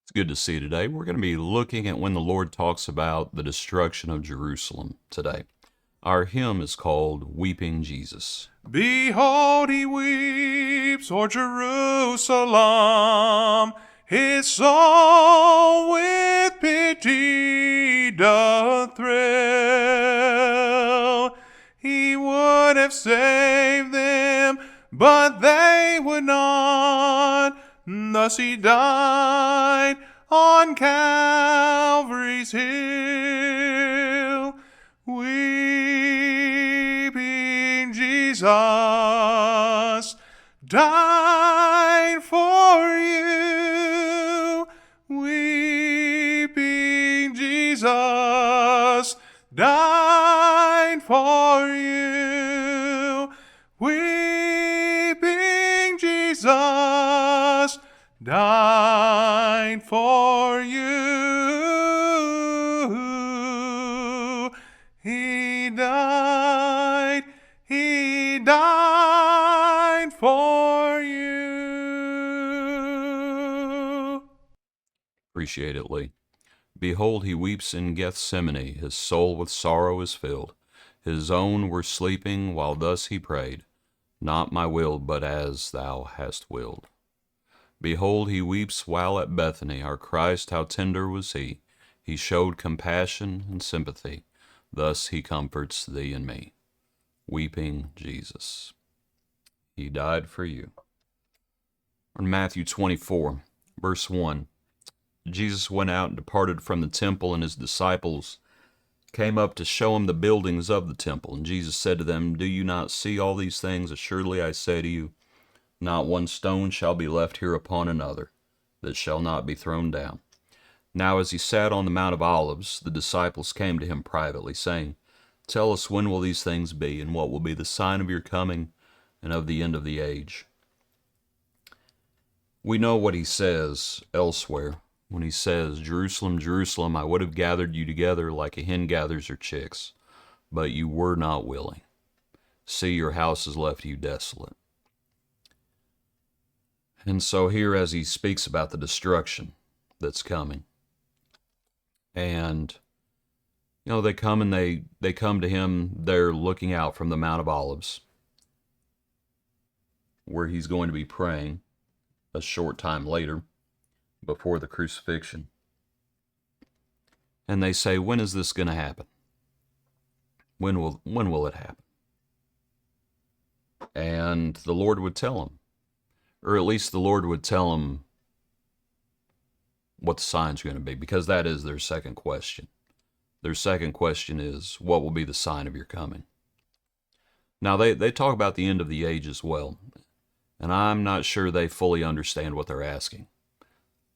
It's good to see you today. We're going to be looking at when the Lord talks about the destruction of Jerusalem today. Our hymn is called Weeping Jesus. Behold, he weeps o'er Jerusalem, his soul with pity doth thrill. He would have saved them, but they would not. Thus he died on Calvary's hill. Weeping Jesus died for you. Weeping Jesus died for you. Weeping Jesus died for you. He died for you. Appreciate it, Lee. Behold, he weeps in Gethsemane. His soul with sorrow is filled. His own were sleeping while thus he prayed, Not my will, but as thou hast willed. Behold, he weeps while at Bethany. Our Christ, how tender was he! He showed compassion and sympathy. Thus he comforts thee and me. Weeping Jesus. He died for you. In Matthew 24, verse 1, Jesus went out and departed from the temple, and his disciples came up to show him the buildings of the temple. And Jesus said to them, Do you not see all these things? Assuredly I say to you, not one stone shall be left here upon another that shall not be thrown down. Now as he sat on the Mount of Olives, the disciples came to him privately, saying, Tell us, when will these things be, and what will be the sign of your coming and of the end of the age? We know what he says elsewhere when he says, Jerusalem, Jerusalem, I would have gathered you together like a hen gathers her chicks, but you were not willing. See, your house has left you desolate. And so here, as he speaks about the destruction that's coming, and they come and they come to him. They're looking out from the Mount of Olives, where he's going to be praying a short time later before the crucifixion. And they say, when is this going to happen? When will it happen? And the Lord would tell him, or at least the Lord would tell him what the sign's going to be, because that is their second question. Their second question is, what will be the sign of your coming? Now, they talk about the end of the age as well, and I'm not sure they fully understand what they're asking.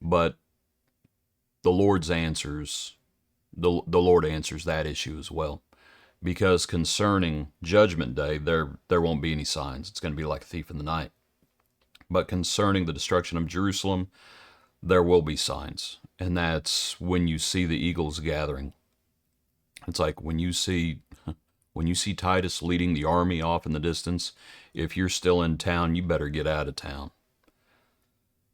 But the Lord answers that issue as well, because concerning Judgment Day, there won't be any signs. It's going to be like a thief in the night. But concerning the destruction of Jerusalem, there will be signs, and that's when you see the eagles gathering. It's like when you see Titus leading the army off in the distance. If you're still in town, you better get out of town.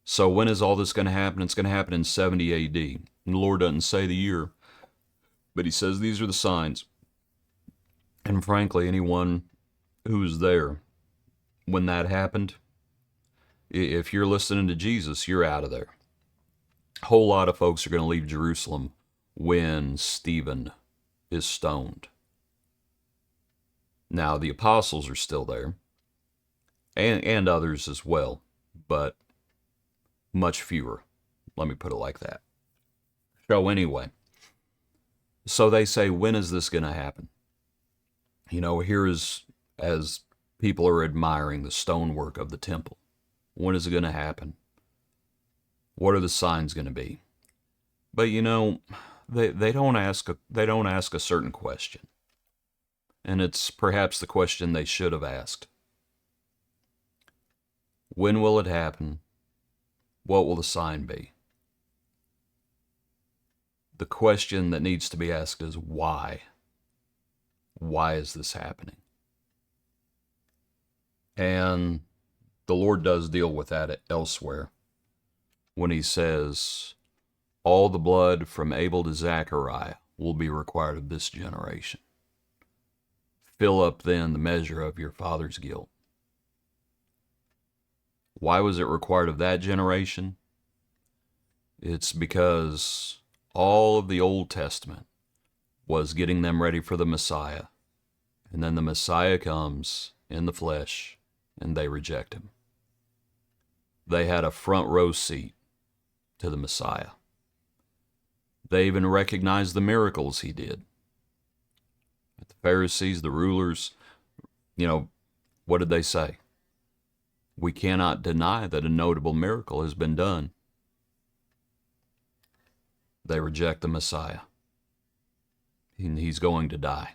So when is all this going to happen? It's going to happen in 70 A.D. And the Lord doesn't say the year, but he says these are the signs. And frankly, anyone who was there when that happened, if you're listening to Jesus, you're out of there. A whole lot of folks are going to leave Jerusalem when Stephen is stoned. Now, the apostles are still there, and others as well, but much fewer. Let me put it like that. So anyway, so they say, when is this going to happen? Here is, as people are admiring the stonework of the temple. When is it going to happen? What are the signs going to be? But they don't ask a certain question. And it's perhaps the question they should have asked. When will it happen? What will the sign be? The question that needs to be asked is why? Why is this happening? And the Lord does deal with that elsewhere when he says, all the blood from Abel to Zechariah will be required of this generation. Fill up then the measure of your father's guilt. Why was it required of that generation? It's because all of the Old Testament was getting them ready for the Messiah. And then the Messiah comes in the flesh, and they reject him. They had a front row seat to the Messiah. They even recognized the miracles he did. The Pharisees, the rulers, what did they say? We cannot deny that a notable miracle has been done. They reject the Messiah. And he's going to die.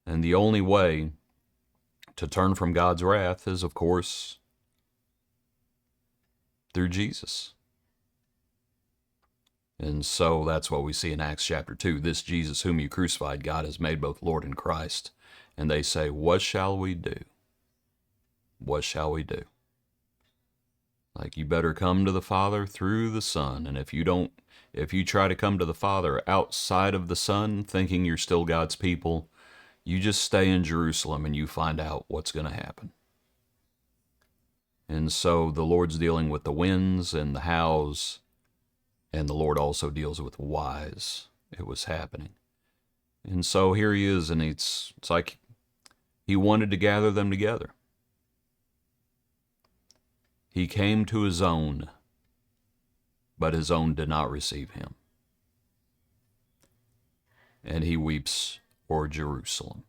And the only way to turn from God's wrath is, of course, through Jesus. And so that's what we see in Acts chapter 2. This Jesus whom you crucified, God has made both Lord and Christ. And they say, what shall we do? What shall we do? Like, you better come to the Father through the Son. And if you try to come to the Father outside of the Son, thinking you're still God's people, you just stay in Jerusalem and you find out what's going to happen. And so the Lord's dealing with the whens and the hows, and the Lord also deals with whys. It was happening. And so here he is, and it's like he wanted to gather them together. He came to his own, but his own did not receive him. And he weeps o'er Jerusalem.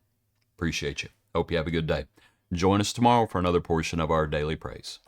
Appreciate you. Hope you have a good day. Join us tomorrow for another portion of our daily praise.